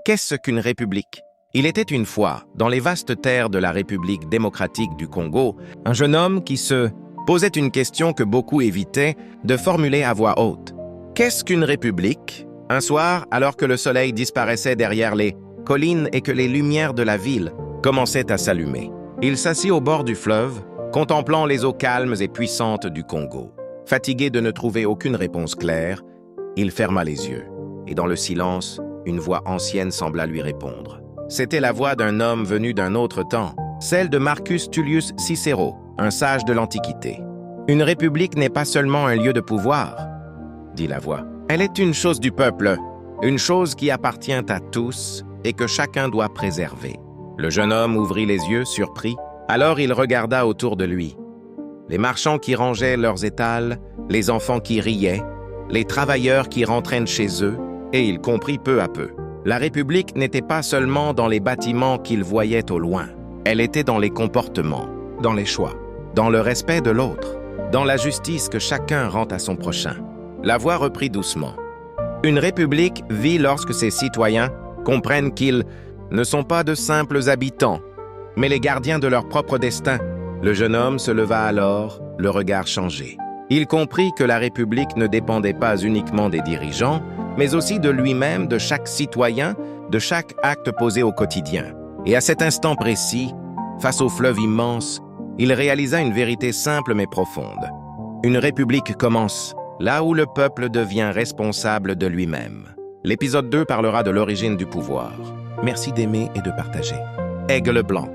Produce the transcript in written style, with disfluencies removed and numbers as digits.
Qu'est-ce qu'une république? Il était une fois, dans les vastes terres de la République démocratique du Congo, un jeune homme qui se posait une question que beaucoup évitaient de formuler à voix haute. Qu'est-ce qu'une république? Un soir, alors que le soleil disparaissait derrière les collines et que les lumières de la ville commençaient à s'allumer, il s'assit au bord du fleuve, contemplant les eaux calmes et puissantes du Congo. Fatigué de ne trouver aucune réponse claire, il ferma les yeux, et dans le silence, une voix ancienne sembla lui répondre. C'était la voix d'un homme venu d'un autre temps, celle de Marcus Tullius Cicéro, un sage de l'Antiquité. « Une république n'est pas seulement un lieu de pouvoir, » dit la voix. « Elle est une chose du peuple, une chose qui appartient à tous et que chacun doit préserver. » Le jeune homme ouvrit les yeux, surpris. Alors il regarda autour de lui. Les marchands qui rangeaient leurs étals, les enfants qui riaient, les travailleurs qui rentraient chez eux, et il comprit peu à peu. La République n'était pas seulement dans les bâtiments qu'il voyait au loin. Elle était dans les comportements, dans les choix, dans le respect de l'autre, dans la justice que chacun rend à son prochain. La voix reprit doucement. Une République vit lorsque ses citoyens comprennent qu'ils ne sont pas de simples habitants, mais les gardiens de leur propre destin. Le jeune homme se leva alors, le regard changé. Il comprit que la République ne dépendait pas uniquement des dirigeants, mais aussi de lui-même, de chaque citoyen, de chaque acte posé au quotidien. Et à cet instant précis, face au fleuve immense, il réalisa une vérité simple mais profonde. Une république commence là où le peuple devient responsable de lui-même. L'épisode 2 parlera de l'origine du pouvoir. Merci d'aimer et de partager. Aigle Blanc.